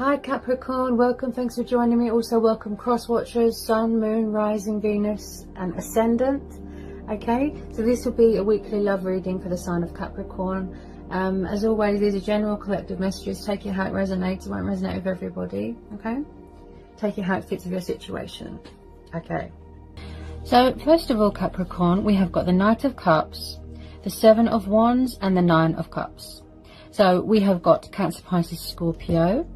Hi Capricorn, welcome, thanks for joining me. Also welcome cross watchers, Sun, Moon, Rising, Venus and Ascendant. Okay, so this will be a weekly love reading for the sign of Capricorn. As always, these are general collective messages. Take it how it resonates. It won't resonate with everybody. Okay, take it how it fits with your situation. Okay, so first of all, Capricorn, we have got the Knight of Cups, the Seven of Wands and the Nine of Cups. So we have got Cancer, Pisces, Scorpio,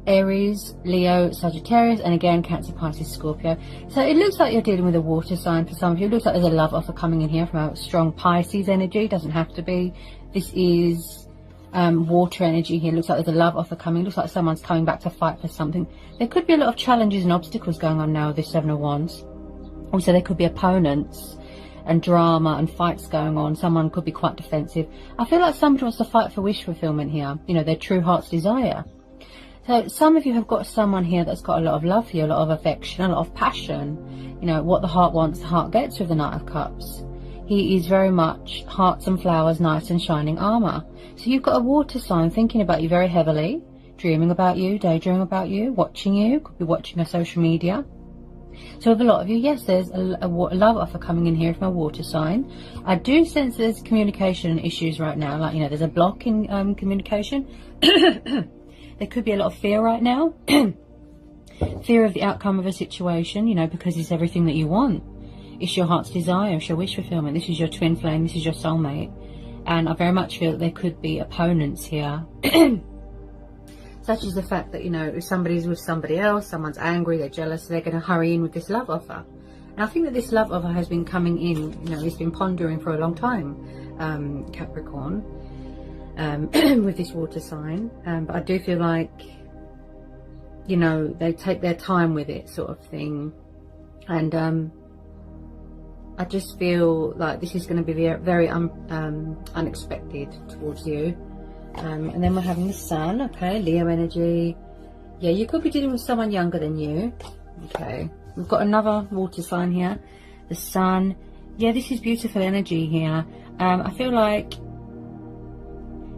Aries, Leo, Sagittarius, and again Cancer, Pisces, Scorpio. So it looks like you're dealing with a water sign for some of you. It looks like there's a love offer coming in here from a strong Pisces energy. Doesn't have to be. This is water energy here. Looks like there's a love offer coming. Looks like someone's coming back to fight for something. There could be a lot of challenges and obstacles going on now with this Seven of Wands. Also, there could be opponents and drama and fights going on. Someone could be quite defensive. I feel like somebody wants to fight for wish fulfillment here. You know, their true heart's desire. So some of you have got someone here that's got a lot of love for you, a lot of affection, a lot of passion. You know, what the heart wants, the heart gets with the Knight of Cups. He is very much hearts and flowers, knights and shining armour. So you've got a water sign thinking about you very heavily, dreaming about you, daydreaming about you, watching you, could be watching a social media. So with a lot of you, yes, there's a love offer coming in here from a water sign. I do sense there's communication issues right now, like, you know, there's a block in communication. There could be a lot of fear right now. Fear of the outcome of a situation, you know, because it's everything that you want. It's your heart's desire, it's your wish fulfillment. This is your twin flame, this is your soulmate. And I very much feel that there could be opponents here. Such as the fact that, you know, if somebody's with somebody else, someone's angry, they're jealous, they're going to hurry in with this love offer. And I think that this love offer has been coming in, you know, it's been pondering for a long time, Capricorn. With this water sign, but I do feel like, you know, they take their time with it, sort of thing, and I just feel like this is going to be very unexpected towards you. And then we're having the Sun. Okay, Leo energy. Yeah, you could be dealing with someone younger than you. Okay, we've got another water sign here, the Sun. Yeah, this is beautiful energy here. I feel like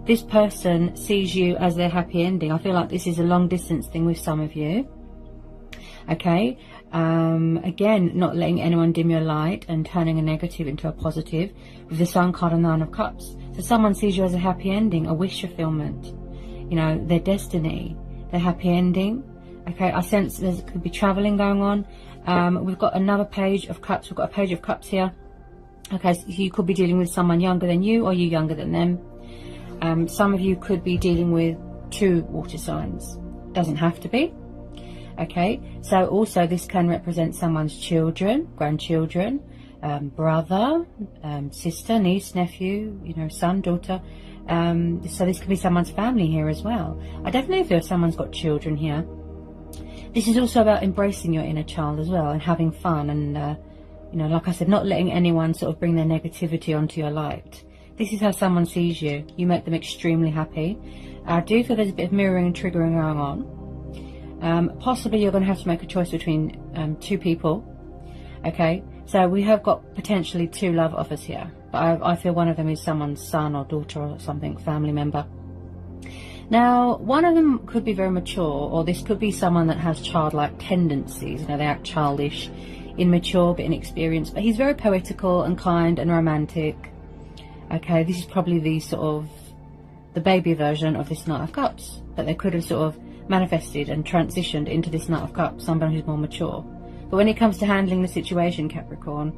this person sees you as their happy ending. I feel like this is a long distance thing with some of you. Okay. Again, not letting anyone dim your light and turning a negative into a positive with the Sun card and Nine of Cups. So someone sees you as a happy ending, a wish fulfillment, you know, their destiny, their happy ending. Okay. I sense there could be traveling going on. We've got another Page of Cups. We've got a Page of Cups here. Okay. So you could be dealing with someone younger than you, or you younger than them. Some of you could be dealing with two water signs. Doesn't have to be. Okay, so also this can represent someone's children, grandchildren, brother, sister, niece, nephew, you know, son, daughter. So this could be someone's family here as well. I definitely feel someone's got children here. This is also about embracing your inner child as well and having fun and, you know, like I said, not letting anyone sort of bring their negativity onto your light. This is how someone sees you. You make them extremely happy. I do feel there's a bit of mirroring and triggering going on. Possibly you're going to have to make a choice between two people. Okay, so we have got potentially two love offers here. But I feel one of them is someone's son or daughter or something, family member. Now, one of them could be very mature, or this could be someone that has childlike tendencies. You know, they act childish, immature, but inexperienced. But he's very poetical and kind and romantic. Okay, this is probably the sort of the baby version of this Knight of Cups, but they could have sort of manifested and transitioned into this Knight of Cups, someone who's more mature. But when it comes to handling the situation, Capricorn,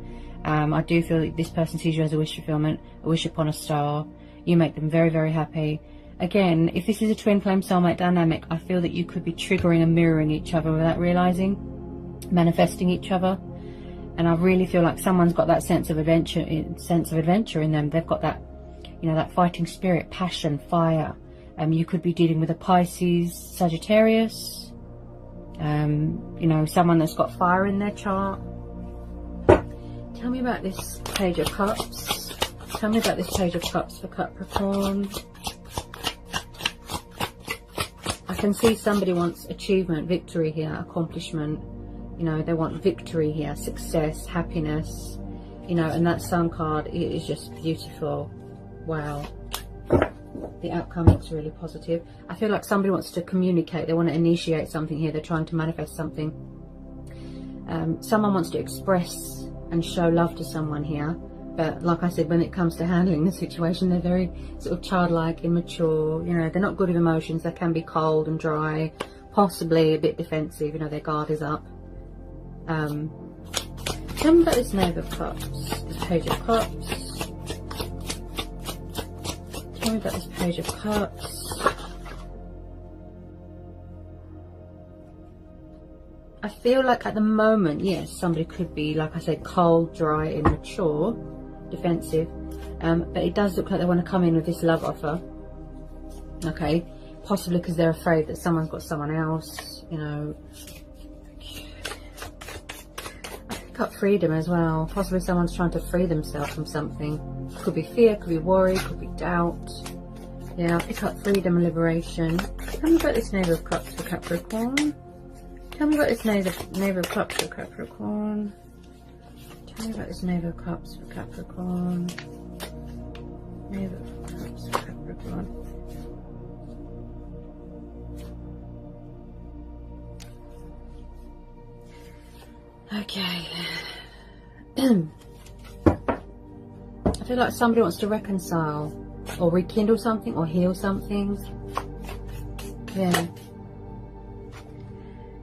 I do feel that this person sees you as a wish fulfillment, a wish upon a star. You make them very, very happy. Again, if this is a twin flame soulmate dynamic, I feel that you could be triggering and mirroring each other without realizing, manifesting each other. And I really feel like someone's got that sense of adventure in them. They've got that, you know, that fighting spirit, passion, fire. You could be dealing with a Pisces, Sagittarius. You know, someone that's got fire in their chart. Tell me about this Page of Cups. Tell me about this Page of Cups for Capricorn. I can see somebody wants achievement, victory here, accomplishment. You know, they want victory here, success, happiness, you know, and that Sun card is just beautiful. Wow. The outcome looks really positive. I feel like somebody wants to communicate. They want to initiate something here. They're trying to manifest something. Someone wants to express and show love to someone here. But like I said, when it comes to handling the situation, they're very sort of childlike, immature. You know, they're not good with emotions. They can be cold and dry, possibly a bit defensive. You know, their guard is up. Tell me about this Knave of Cups, the Page of Cups. Tell me about this Page of Cups. I feel like at the moment, yes, somebody could be, like I said, cold, dry, immature, defensive. But it does look like they want to come in with this love offer. Okay, possibly because they're afraid that someone's got someone else, you know. Up freedom as well. Possibly someone's trying to free themselves from something. Could be fear, could be worry, could be doubt. Yeah, pick up freedom and liberation. Tell me about this Knave of Cups for Capricorn. Tell me about this Knave of Cups for Capricorn. Tell me about this Knave of Cups for Capricorn. Knave of Cups for Capricorn. Okay. I feel like somebody wants to reconcile or rekindle something or heal something. Yeah.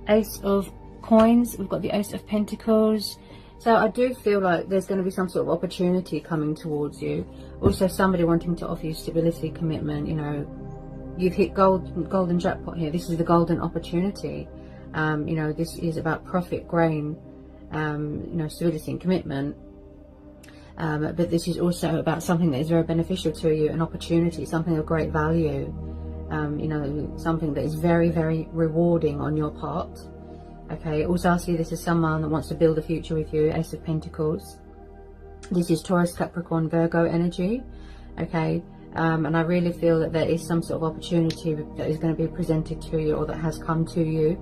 Ace of Coins. We've got the Ace of Pentacles. So I do feel like there's going to be some sort of opportunity coming towards you. Also somebody wanting to offer you stability, commitment. You know, you've hit golden jackpot here. This is the golden opportunity. You know, this is about profit, gain. You know, stability and commitment, but this is also about something that is very beneficial to you, an opportunity, something of great value, you know, something that is very, very rewarding on your part. Okay, also I see this as someone that wants to build a future with you, Ace of Pentacles. This is Taurus, Capricorn, Virgo energy. Okay, and I really feel that there is some sort of opportunity that is going to be presented to you or that has come to you.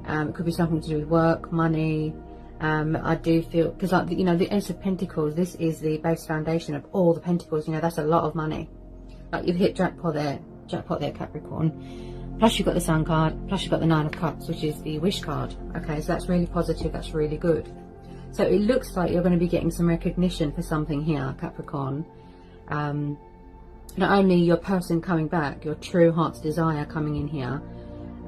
It could be something to do with work, money. I do feel, because like, you know, the Ace of Pentacles, this is the base foundation of all the Pentacles. You know, that's a lot of money. Like, you've hit jackpot there, Capricorn. Plus you've got the Sun card, plus you've got the Nine of Cups, which is the Wish card. Okay, so that's really positive, that's really good. So it looks like you're going to be getting some recognition for something here, Capricorn. Not only your person coming back, your true heart's desire coming in here.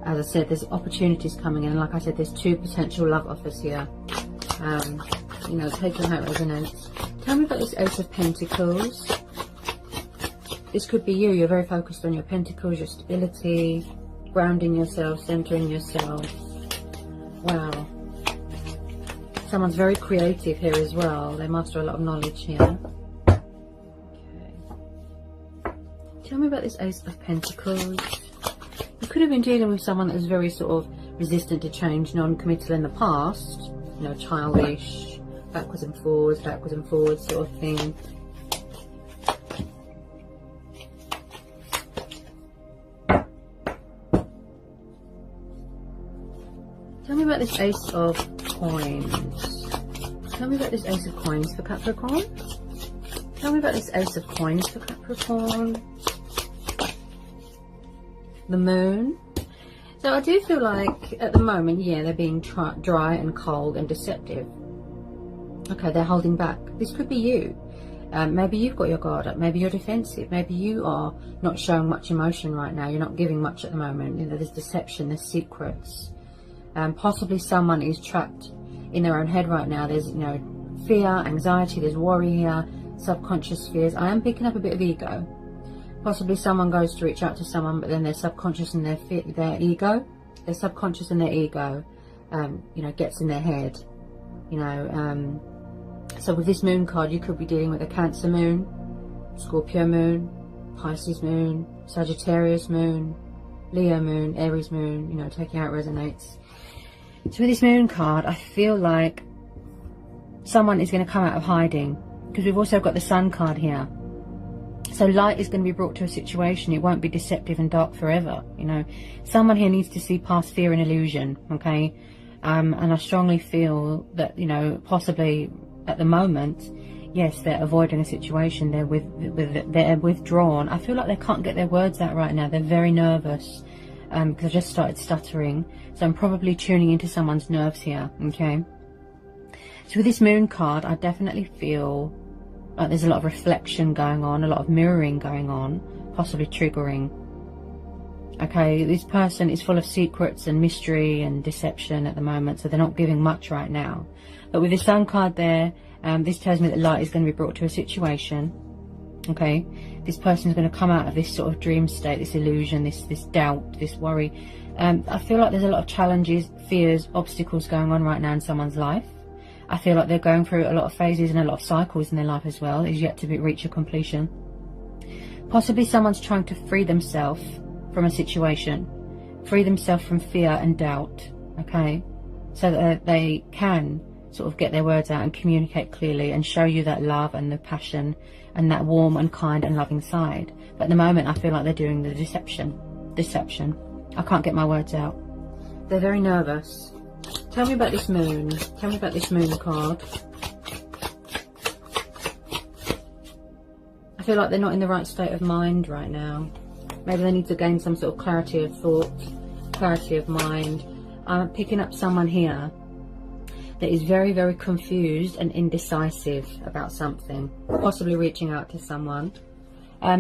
As I said, there's opportunities coming in, and like I said, there's two potential love offers here. You know, take them how it resonates. Tell me about this Ace of Pentacles. This could be you. You're very focused on your pentacles, your stability, grounding yourself, centering yourself. Wow. Someone's very creative here as well. They master a lot of knowledge here. Okay. Tell me about this Ace of Pentacles. You could have been dealing with someone that was very sort of resistant to change, non-committal in the past, you know, childish, backwards and forwards sort of thing. Tell me about this Ace of Coins. Tell me about this Ace of Coins for Capricorn. Tell me about this Ace of Coins for Capricorn. The Moon. So I do feel like at the moment, yeah, they're being dry and cold and deceptive. Okay, they're holding back. This could be you. Maybe you've got your guard up. Maybe you're defensive. Maybe you are not showing much emotion right now. You're not giving much at the moment. You know, there's deception, there's secrets. Possibly someone is trapped in their own head right now. There's, you know, fear, anxiety, there's worry here, subconscious fears. I am picking up a bit of ego. Possibly someone goes to reach out to someone, but then their subconscious and their ego, you know, gets in their head, you know. So with this Moon card, you could be dealing with a Cancer Moon, Scorpio Moon, Pisces Moon, Sagittarius Moon, Leo Moon, Aries Moon, you know, taking how it resonates. So with this Moon card, I feel like someone is going to come out of hiding, because we've also got the Sun card here. So light is going to be brought to a situation. It won't be deceptive and dark forever, you know. Someone here needs to see past fear and illusion, okay? And I strongly feel that, you know, possibly at the moment, yes, they're avoiding a situation. They're withdrawn. I feel like they can't get their words out right now. They're very nervous because I just started stuttering. So I'm probably tuning into someone's nerves here. Okay. So with this moon card, I definitely feel like there's a lot of reflection going on, a lot of mirroring going on, possibly triggering. Okay, this person is full of secrets and mystery and deception at the moment, so they're not giving much right now. But with the Sun card there, this tells me that light is going to be brought to a situation. Okay, this person is going to come out of this sort of dream state, this illusion, this doubt, this worry. I feel like there's a lot of challenges, fears, obstacles going on right now in someone's life. I feel like they're going through a lot of phases and a lot of cycles in their life as well. Is yet to reach a completion. Possibly someone's trying to free themselves from a situation, free themselves from fear and doubt, okay, so that they can sort of get their words out and communicate clearly and show you that love and the passion and that warm and kind and loving side. But at the moment I feel like they're doing the deception. I can't get my words out. They're very nervous. Tell me about this moon. Tell me about this moon card. I feel like they're not in the right state of mind right now. Maybe they need to gain some sort of clarity of thought, clarity of mind. I'm picking up someone here that is very, very confused and indecisive about something, possibly reaching out to someone.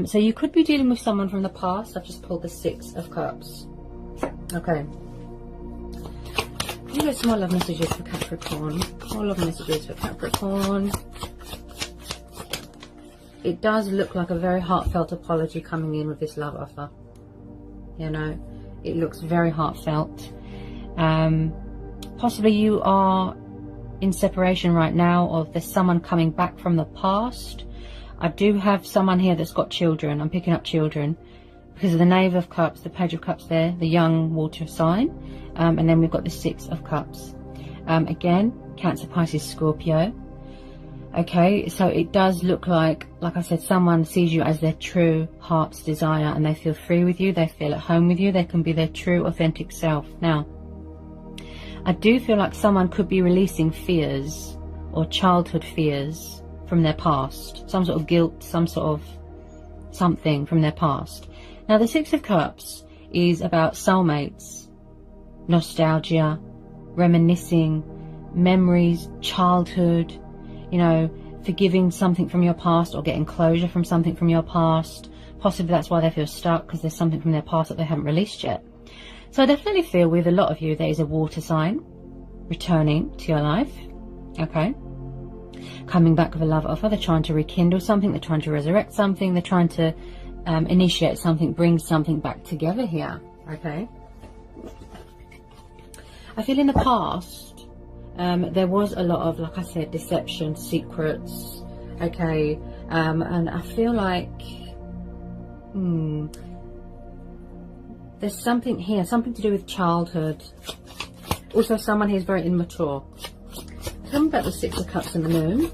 So you could be dealing with someone from the past. I've just pulled the Six of Cups. Okay. You get some more love messages for Capricorn. More love messages for Capricorn. It does look like a very heartfelt apology coming in with this love offer. You know, it looks very heartfelt. Possibly you are in separation right now, or there's someone coming back from the past. I do have someone here that's got children. I'm picking up children because of the Knave of Cups, the Page of Cups there, the young water sign. And then we've got the Six of Cups. Again, Cancer, Pisces, Scorpio. Okay, so it does look like I said, someone sees you as their true heart's desire and they feel free with you, they feel at home with you, they can be their true authentic self. Now, I do feel like someone could be releasing fears or childhood fears from their past, some sort of guilt, some sort of something from their past. Now, the Six of Cups is about soulmates, nostalgia, reminiscing, memories, childhood, you know, forgiving something from your past or getting closure from something from your past. Possibly that's why they feel stuck, because there's something from their past that they haven't released yet. So I definitely feel with a lot of you there is a water sign returning to your life. Okay, coming back with a love offer. They're trying to rekindle something, they're trying to resurrect something, they're trying to initiate something, bring something back together here. Okay, I feel in the past there was a lot of, like I said, deception, secrets, okay, and I feel like there's something here, something to do with childhood. Also, someone here is very immature. Tell me about the Six of Cups and the Moon.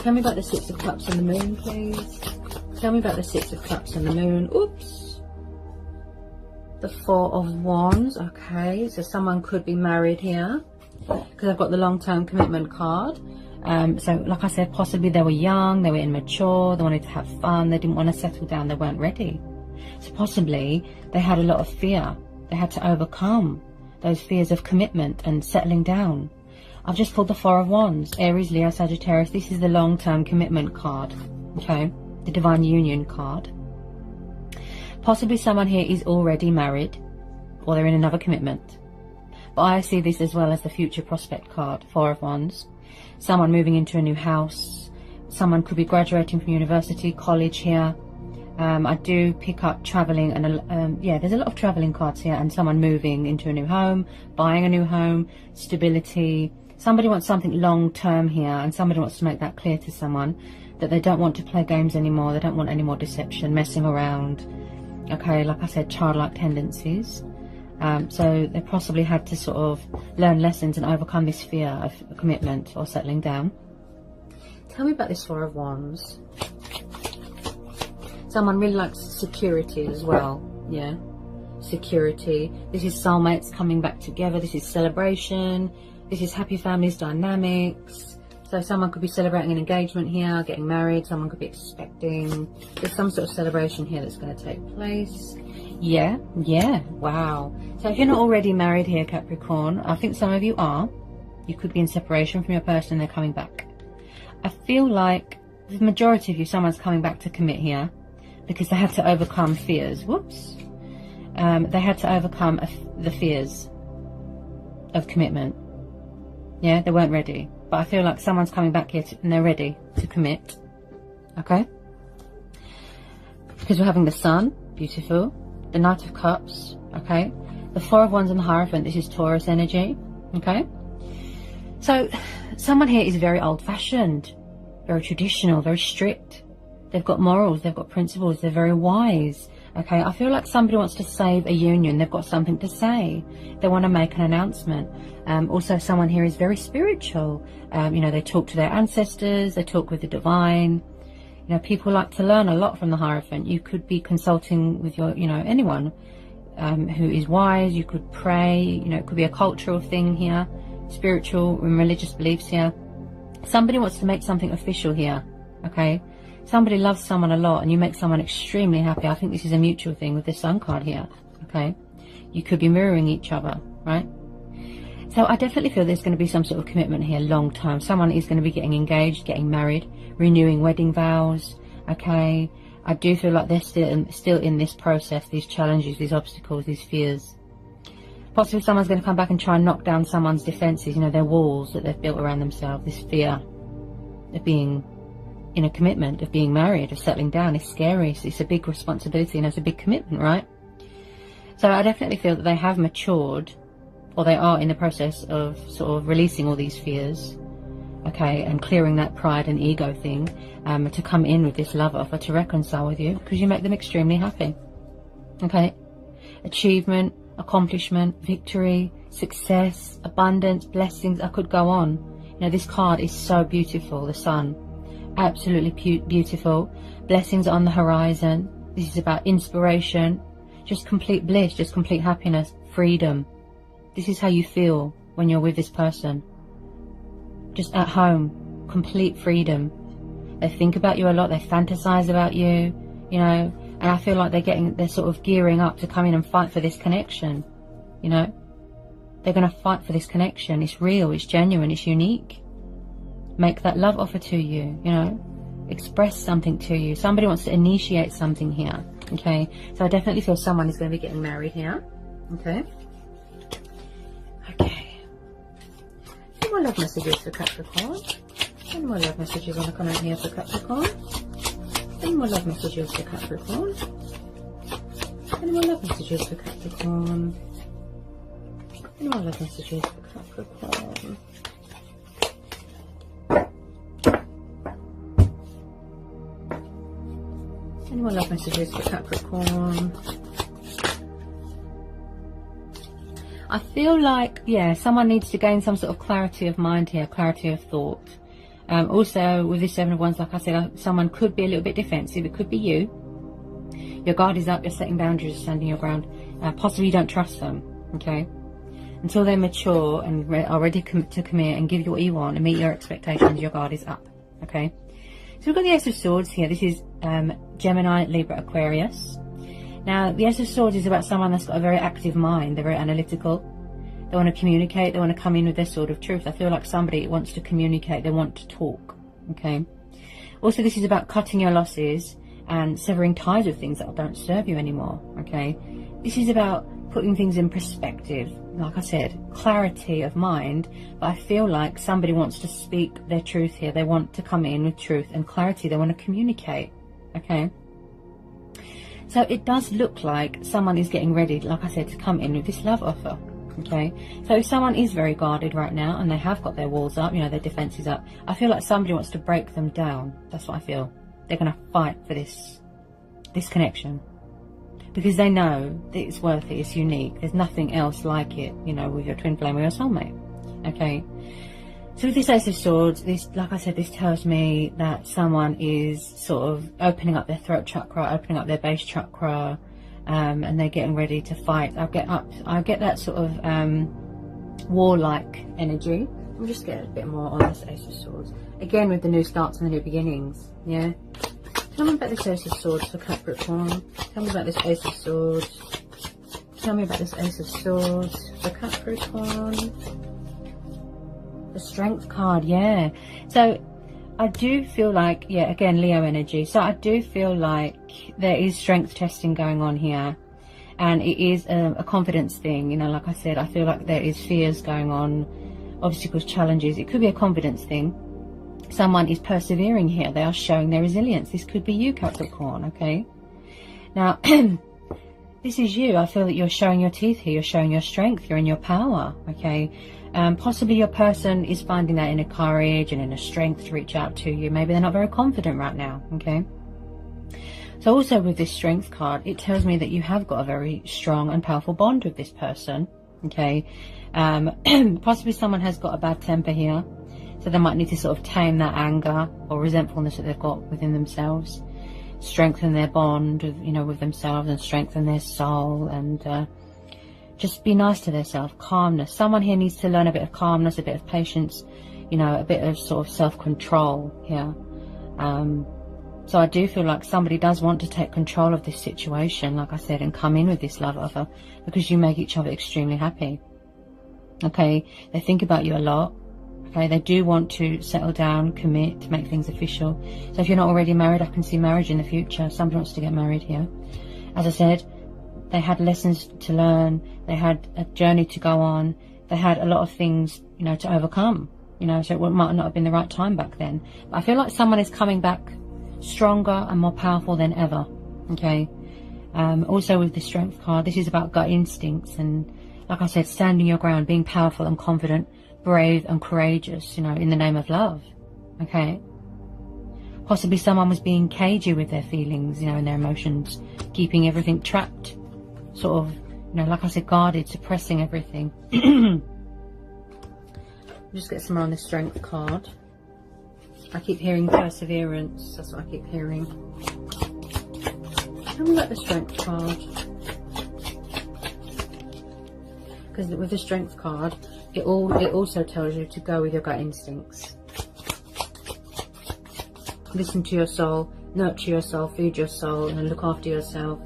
Tell me about the Six of Cups and the Moon, please. Tell me about the Six of Cups and the Moon. Oops. The Four of Wands. Okay, so someone could be married here, because I've got the long-term commitment card. So like I said, possibly they were young, they were immature, they wanted to have fun, they didn't want to settle down, they weren't ready. So possibly they had a lot of fear. They had to overcome those fears of commitment and settling down. I've just pulled the Four of Wands. Aries, Leo, Sagittarius. This is the long-term commitment card. Okay, the Divine Union card. Possibly someone here is already married, or they're in another commitment. But I see this as well as the future prospect card, Four of Wands. Someone moving into a new house. Someone could be graduating from university, college here. I do pick up traveling, and yeah, there's a lot of traveling cards here, and someone moving into a new home, buying a new home, stability. Somebody wants something long term here, and somebody wants to make that clear to someone that they don't want to play games anymore, they don't want any more deception, messing around. Okay, like I said, childlike tendencies. So they possibly had to sort of learn lessons and overcome this fear of commitment or settling down. Tell me about this Four of Wands. Someone really likes security as well. Yeah, security. This is soulmates coming back together. This is celebration. This is happy families dynamics. So someone could be celebrating an engagement here, getting married. Someone could be expecting, there's some sort of celebration here that's going to take place. Yeah, wow. So if you're not already married here, Capricorn, I think some of you are. You could be in separation from your person and they're coming back. I feel like the majority of you, someone's coming back to commit here because they had to overcome fears. Whoops. They had to overcome the fears of commitment. Yeah, they weren't ready. But I feel like someone's coming back here and they're ready to commit. Okay? Because we're having the Sun, beautiful. The Knight of Cups, okay? The Four of Wands and the Hierophant, this is Taurus energy, okay? So, someone here is very old-fashioned, very traditional, very strict. They've got morals, they've got principles, they're very wise, okay? I feel like somebody wants to save a union, they've got something to say. They want to make an announcement. Also, someone here is very spiritual. You know, they talk to their ancestors, they talk with the divine. You know, people like to learn a lot from the Hierophant. You could be consulting with your, you know, anyone who is wise. You could pray. You know, it could be a cultural thing here, spiritual and religious beliefs here. Somebody wants to make something official here, okay? Somebody loves someone a lot and you make someone extremely happy. I think this is a mutual thing with the Sun card here, okay? You could be mirroring each other, right? So I definitely feel there's going to be some sort of commitment here long term. Someone is going to be getting engaged, getting married, renewing wedding vows, okay? I do feel like they're still in this process, these challenges, these obstacles, these fears. Possibly someone's going to come back and try and knock down someone's defences, you know, their walls that they've built around themselves. This fear of being in a commitment, of being married, of settling down is scary. It's a big responsibility and it's a big commitment, right? So I definitely feel that they have matured, or they are in the process of sort of releasing all these fears, okay, and clearing that pride and ego thing, to come in with this love offer to reconcile with you, because you make them extremely happy, okay? Achievement, accomplishment, victory, success, abundance, blessings, I could go on. You know, this card is so beautiful, the Sun, absolutely beautiful. Blessings on the horizon. This is about inspiration, just complete bliss, just complete happiness, freedom. This is how you feel when you're with this person. Just at home, complete freedom. They think about you a lot, they fantasize about you, you know, and I feel like they're sort of gearing up to come in and fight for this connection, you know. They're going to fight for this connection. It's real, it's genuine, it's unique. Make that love offer to you, you know. Express something to you. Somebody wants to initiate something here, okay. So I definitely feel someone is going to be getting married here, okay. Any more love messages for Capricorn? Any more love messages want to come in here for Capricorn? Any more love messages for Capricorn? Any more love messages for Capricorn? Any more love messages for Capricorn? Any more love messages for Capricorn? I feel like, yeah, someone needs to gain some sort of clarity of mind here, clarity of thought. Also, with this Seven of Wands, like I said, someone could be a little bit defensive. It could be you. Your guard is up, you're setting boundaries, standing your ground. Possibly you don't trust them, okay? Until they're mature and are ready to commit and give you what you want and meet your expectations, your guard is up, okay? So we've got the Ace of Swords here. This is Gemini, Libra, Aquarius. Now, the Ace of Swords is about someone that's got a very active mind. They're very analytical. They want to communicate. They want to come in with their sword of truth. I feel like somebody wants to communicate. They want to talk, okay? Also, this is about cutting your losses and severing ties with things that don't serve you anymore, okay? This is about putting things in perspective. Like I said, clarity of mind. But I feel like somebody wants to speak their truth here. They want to come in with truth and clarity. They want to communicate, okay? So it does look like someone is getting ready, like I said, to come in with this love offer, okay? So if someone is very guarded right now and they have got their walls up, you know, their defenses up, I feel like somebody wants to break them down. That's what I feel. They're going to fight for this connection because they know that it's worth it, it's unique. There's nothing else like it, you know, with your twin flame or your soulmate, okay? So with this Ace of Swords, this, like I said, this tells me that someone is sort of opening up their throat chakra, opening up their base chakra, and they're getting ready to fight. I get that sort of warlike energy We'll just get a bit more on this Ace of Swords. Again, with the new starts and the new beginnings. Yeah. Tell me about this Ace of Swords for Capricorn. Tell me about this Ace of Swords. Tell me about this Ace of Swords for Capricorn. The Strength card, yeah. So I do feel like, yeah, again, Leo energy. So I do feel like there is strength testing going on here. And it is a confidence thing. You know, like I said, I feel like there is fears going on, obstacles, challenges. It could be a confidence thing. Someone is persevering here. They are showing their resilience. This could be you, Capricorn, okay? Now, this is you. I feel that you're showing your teeth here. You're showing your strength. You're in your power, okay? Possibly your person is finding that inner courage and inner strength to reach out to you. Maybe they're not very confident right now, okay? So also with this Strength card, it tells me that you have got a very strong and powerful bond with this person, okay? Possibly someone has got a bad temper here. So they might need to sort of tame that anger or resentfulness that they've got within themselves. Strengthen their bond, you know, with themselves, and strengthen their soul, and just be nice to themselves. Calmness. Someone here needs to learn a bit of calmness, a bit of patience, you know, a bit of sort of self-control here. So I do feel like somebody does want to take control of this situation, like I said, and come in with this love offer, because you make each other extremely happy. Okay, they think about you a lot. Okay, they do want to settle down, commit, to make things official. So if you're not already married, I can see marriage in the future. Somebody wants to get married here. As I said, they had lessons to learn. They had a journey to go on. They had a lot of things, you know, to overcome. You know, so it might not have been the right time back then. But I feel like someone is coming back stronger and more powerful than ever. Okay. Also with the Strength card, this is about gut instincts and, like I said, standing your ground, being powerful and confident, brave and courageous, you know, in the name of love. Okay. Possibly someone was being cagey with their feelings, you know, and their emotions, keeping everything trapped, sort of, you know, like I said, guarded, suppressing everything. Just get some more on the Strength card. I keep hearing perseverance. That's what I keep hearing. Tell me about the Strength card. Because with the Strength card, it also tells you to go with your gut instincts. Listen to your soul, nurture your soul, feed your soul, and look after yourself.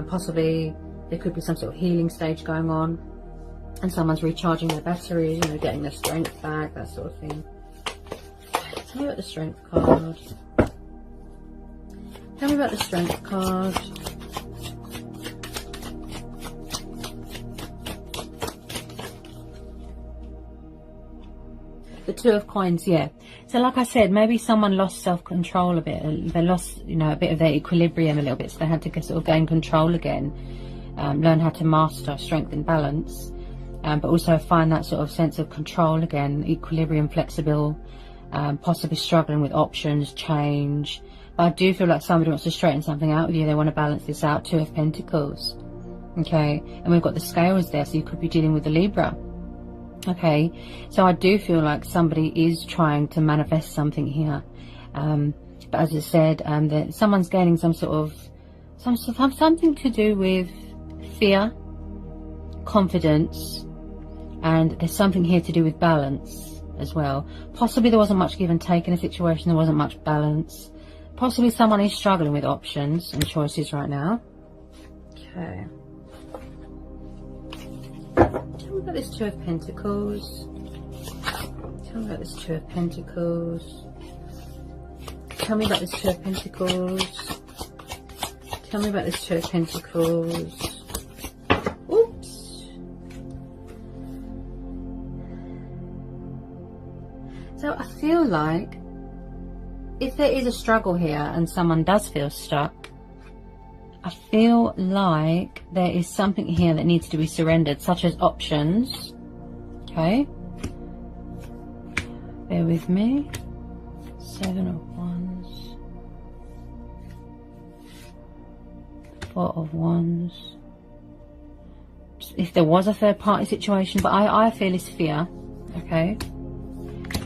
Possibly there could be some sort of healing stage going on, and someone's recharging their batteries, you know, getting their strength back, that sort of thing. Tell me about the Strength card. Tell me about the Strength card. The Two of Coins, yeah. So like I said, maybe someone lost self-control a bit. They lost, you know, a bit of their equilibrium a little bit. So they had to sort of gain control again. Learn how to master strength and balance. But also find that sort of sense of control again. Equilibrium, flexible. Possibly struggling with options, change. But I do feel like somebody wants to straighten something out with you. They want to balance this out. Two of Pentacles. Okay. And we've got the Scales there. So you could be dealing with the Libra. Okay, so I do feel like somebody is trying to manifest something here, but as I said, that someone's gaining some sort of something to do with fear, confidence, and there's something here to do with balance as well. Possibly there wasn't much give and take in a situation. There wasn't much balance. Possibly someone is struggling with options and choices right now. Okay. Tell me about this Two of Pentacles. Tell me about this Two of Pentacles. Tell me about this Two of Pentacles. Tell me about this Two of Pentacles. Oops. So I feel like if there is a struggle here and someone does feel stuck, I feel like there is something here that needs to be surrendered, such as options. Okay. Bear with me. Seven of Wands. Four of Wands. If there was a third party situation, but I feel it's fear. Okay.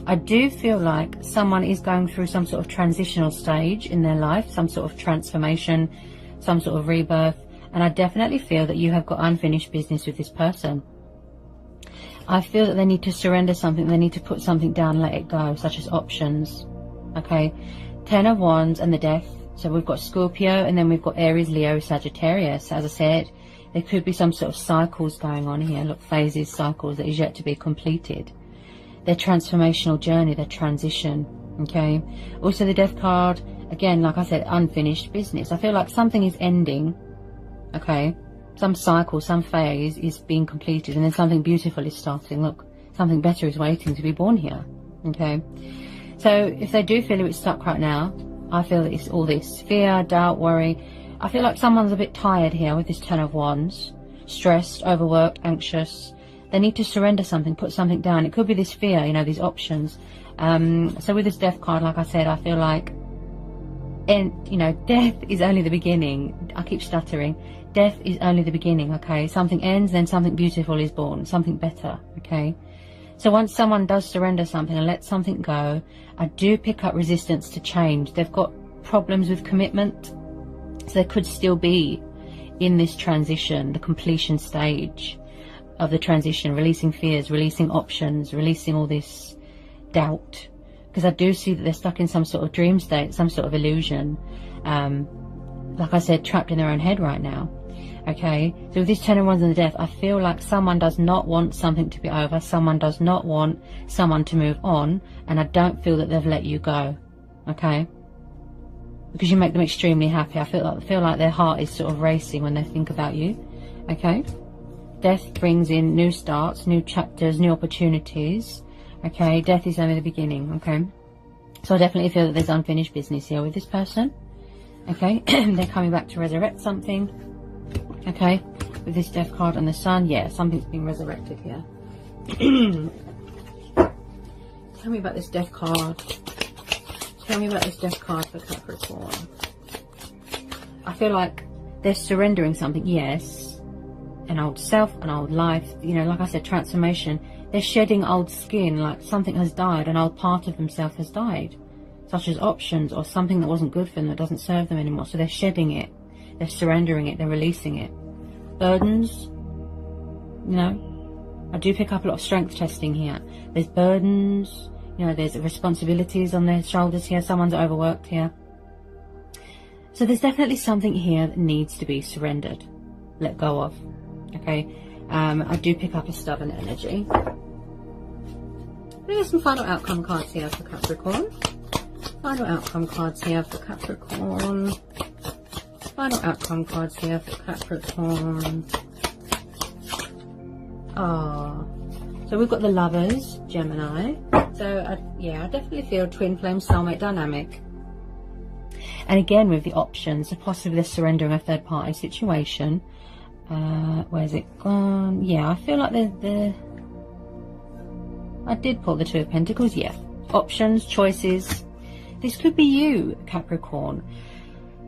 I do feel like someone is going through some sort of transitional stage in their life, some sort of transformation, some sort of rebirth, and I definitely feel that you have got unfinished business with this person. I feel that they need to surrender something. They need to put something down, let it go, such as options. Okay, 10 of Wands and the Death. So we've got Scorpio, and then we've got Aries, Leo, Sagittarius. As I said, there could be some sort of cycles going on here. Look, phases, cycles that is yet to be completed. Their transformational journey, their transition. Okay, also the Death card, again, like I said, unfinished business. I feel like something is ending. Okay, some cycle, some phase is being completed, and then something beautiful is starting. Look, something better is waiting to be born here. Okay, so if they do feel a bit stuck right now, I feel that it's all this fear, doubt, worry. I feel like someone's a bit tired here with this 10 of Wands, stressed, overworked, anxious. They need to surrender something, put something down. It could be this fear, you know, these options. So with this Death card, like I said, I feel like, you know, death is only the beginning. I keep stuttering. Death is only the beginning, okay? Something ends, then something beautiful is born, something better, okay? So once someone does surrender something and let something go, I do pick up resistance to change. They've got problems with commitment. So they could still be in this transition, the completion stage of the transition, releasing fears, releasing options, releasing all this doubt. Because I do see that they're stuck in some sort of dream state, some sort of illusion. Like I said, trapped in their own head right now. Okay, so with this 10 of Wands and the Death, I feel like someone does not want something to be over. Someone does not want someone to move on. And I don't feel that they've let you go. Okay, because you make them extremely happy. I feel like their heart is sort of racing when they think about you. Okay, Death brings in new starts, new chapters, new opportunities. Okay, death is only the beginning. Okay, so I definitely feel that there's unfinished business here with this person. Okay, they're coming back to resurrect something. Okay, with this Death card and the Sun, yeah, something's been resurrected here. Tell me about this Death card. Tell me about this Death card for Capricorn. I feel like they're surrendering something, yes. An old self, an old life, you know, like I said, transformation. They're shedding old skin, like something has died, an old part of themselves has died. Such as options or something that wasn't good for them, that doesn't serve them anymore. So they're shedding it. They're surrendering it. They're releasing it. Burdens, you know, I do pick up a lot of strength testing here. There's burdens, you know, there's responsibilities on their shoulders here. Someone's overworked here. So there's definitely something here that needs to be surrendered, let go of. Okay, I do pick up a stubborn energy. There's some final outcome cards here for Capricorn. Final outcome cards here for Capricorn. Final outcome cards here for Capricorn. So we've got the Lovers, Gemini. So yeah, I definitely feel twin flame soulmate dynamic. And again with the options, so possibly the surrendering a third party situation. Where's it gone? Yeah, I feel like I did pull the Two of Pentacles. Yeah, options, choices. This could be you, Capricorn.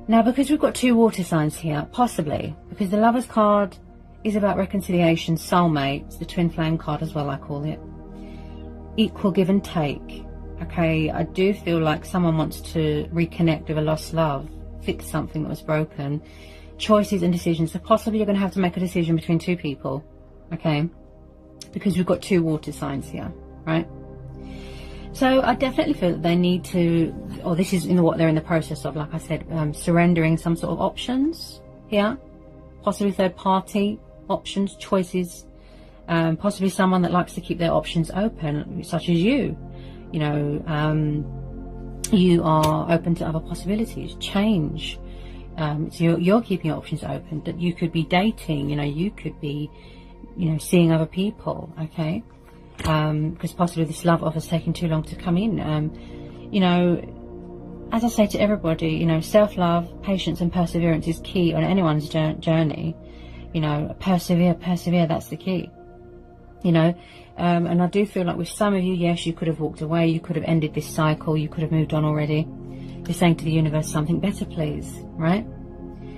Now, because we've got two water signs here, possibly, because the Lovers card is about reconciliation, soulmates, the twin flame card as well, I call it. Equal give and take. Okay, I do feel like someone wants to reconnect with a lost love, fix something that was broken. Choices and decisions. So possibly you're going to have to make a decision between two people. Okay, because we've got two water signs here, right? So I definitely feel that they need to, or this is what they're in the process of, like I said, surrendering some sort of options here, possibly third party options, choices, possibly someone that likes to keep their options open, such as you. You know, you are open to other possibilities, change. So you're keeping your options open. That you could be dating, you know, you could be, you know, seeing other people. Okay. Because possibly this love offer's taking too long to come in. You know, as I say to everybody, you know, self-love, patience and perseverance is key on anyone's journey. You know, persevere, that's the key. You know, and I do feel like with some of you, yes, you could have walked away, you could have ended this cycle, you could have moved on already. You're saying to the universe, something better, please, right?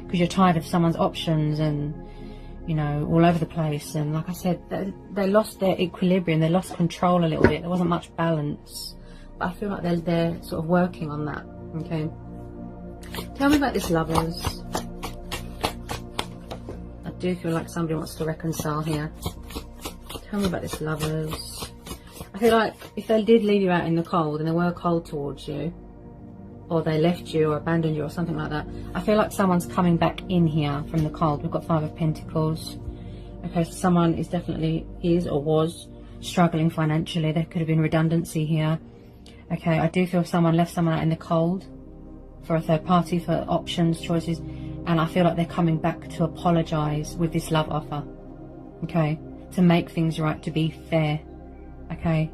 Because you're tired of someone's options and, you know, all over the place. And like I said, they lost their equilibrium, they lost control a little bit. There wasn't much balance. But I feel like they're sort of working on that, okay? Tell me about this Lovers. I do feel like somebody wants to reconcile here. Tell me about this, lovers. I feel like if they did leave you out in the cold and they were cold towards you, or they left you or abandoned you or something like that, I feel like someone's coming back in here from the cold. We've got 5 of Pentacles. Okay, so someone is definitely, is or was struggling financially. There could have been redundancy here. Okay, I do feel someone left someone out in the cold for a third party, for options, choices, and I feel like they're coming back to apologise with this love offer. Okay, to make things right, to be fair. Okay,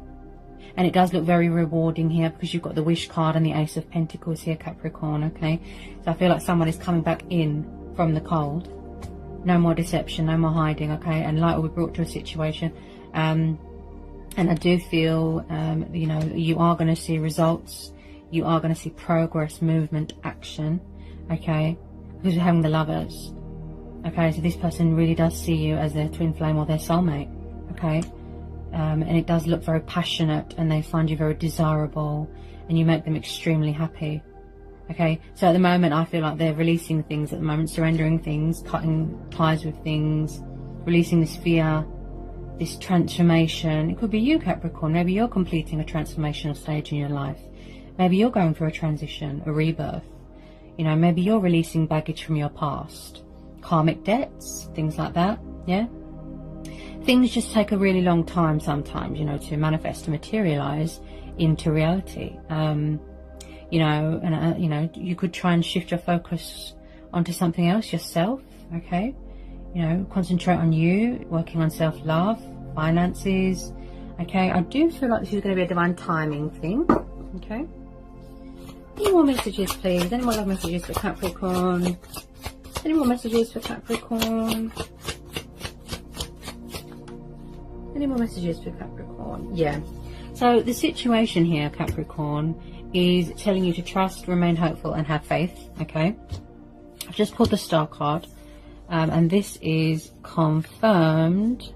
and it does look very rewarding here because you've got the Wish card and the Ace of Pentacles here, Capricorn. Okay, so I feel like someone is coming back in from the cold. No more deception, no more hiding. Okay, and light will be brought to a situation. And I do feel, you know, you are going to see results. You are going to see progress, movement, action. Okay, because you're having the Lovers. Okay, so this person really does see you as their twin flame or their soulmate. Okay. And it does look very passionate, and they find you very desirable, and you make them extremely happy. Okay, so at the moment I feel like they're releasing things at the moment, surrendering things, cutting ties with things, releasing this fear, this transformation. It could be you, Capricorn. Maybe you're completing a transformational stage in your life. Maybe you're going through a transition, a rebirth. You know, maybe you're releasing baggage from your past, karmic debts, things like that. Yeah. Things just take a really long time sometimes, you know, to manifest, to materialize into reality. You know, and you know, you could try and shift your focus onto something else, yourself. Okay, you know, concentrate on you, working on self-love, finances. Okay, I do feel like this is going to be a divine timing thing. Okay, any more messages, please? Any more love messages for Capricorn? Any more messages for Capricorn? Any more messages for Capricorn? Yeah. So the situation here, Capricorn, is telling you to trust, remain hopeful, and have faith. Okay. I've just pulled the Star card, and this is confirmed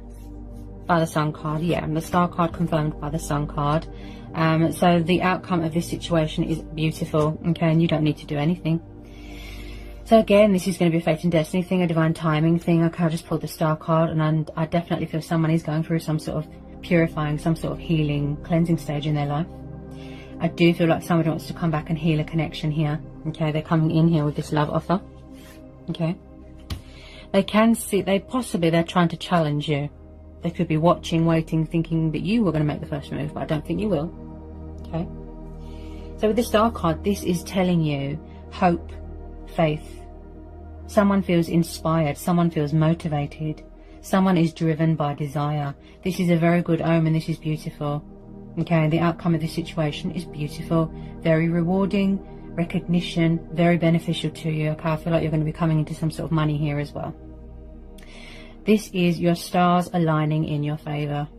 by the Sun card. Yeah, and the Star card confirmed by the Sun card. So the outcome of this situation is beautiful. Okay, and you don't need to do anything. So again, this is going to be a fate and destiny thing, a divine timing thing. Okay, I just pulled the Star card, and I definitely feel someone is going through some sort of purifying, some sort of healing, cleansing stage in their life. I do feel like somebody wants to come back and heal a connection here. Okay, they're coming in here with this love offer. Okay, they can see, they're trying to challenge you. They could be watching, waiting, thinking that you were going to make the first move, but I don't think you will. Okay, so with the Star card, this is telling you hope, faith. Someone feels inspired, someone feels motivated, someone is driven by desire. This is a very good omen. This is beautiful. Okay, the outcome of this situation is beautiful, very rewarding, recognition, very beneficial to you. Okay, I feel like you're going to be coming into some sort of money here as well. This is your stars aligning in your favor.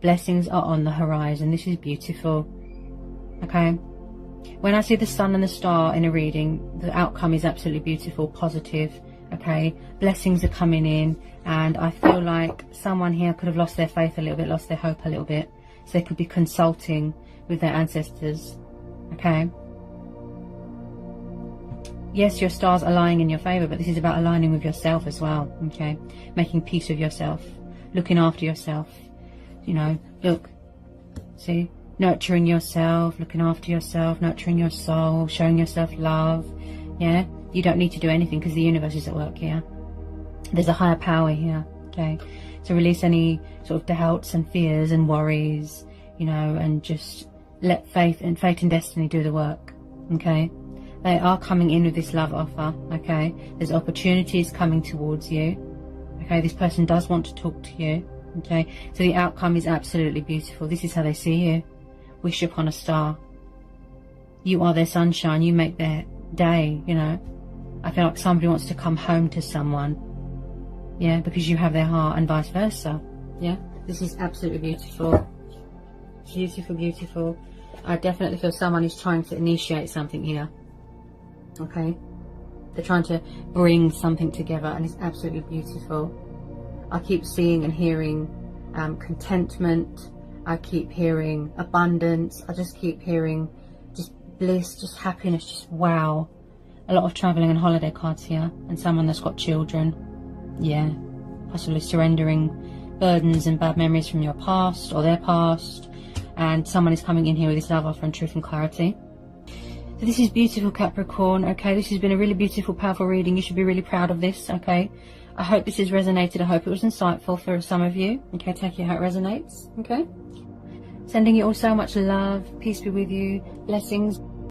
Blessings are on the horizon. This is beautiful. Okay, when I see the sun and the star in a reading, the outcome is absolutely beautiful, positive. Okay, blessings are coming in, and I feel like someone here could have lost their faith a little bit, lost their hope a little bit. So they could be consulting with their ancestors. Okay, yes, your stars are lying in your favor, but this is about aligning with yourself as well. Okay, making peace with yourself, looking after yourself. You know, look, see, nurturing yourself, looking after yourself, nurturing your soul, showing yourself love. Yeah, you don't need to do anything because the universe is at work here. There's a higher power here. Okay, so release any sort of doubts and fears and worries, you know, and just let fate and destiny do the work. Okay, they are coming in with this love offer. Okay, there's opportunities coming towards you. Okay, this person does want to talk to you. Okay, so the outcome is absolutely beautiful. This is how they see you. Wish upon a star. You are their sunshine. You make their day. You know, I feel like somebody wants to come home to someone. Yeah, because you have their heart, and vice versa. Yeah, this is absolutely beautiful. Beautiful, beautiful. I definitely feel someone is trying to initiate something here. Okay, they're trying to bring something together, and it's absolutely beautiful. I keep seeing and hearing contentment. I keep hearing abundance. I just keep hearing just bliss, just happiness, just wow. A lot of traveling and holiday cards here, and someone that's got children. Yeah, possibly surrendering burdens and bad memories from your past or their past, and someone is coming in here with this love offer and truth and clarity. So this is beautiful, Capricorn. Okay, this has been a really beautiful, powerful reading. You should be really proud of this. Okay, I hope this has resonated. I hope it was insightful for some of you. Okay, take it how it resonates. Okay, sending you all so much love. Peace be with you. Blessings.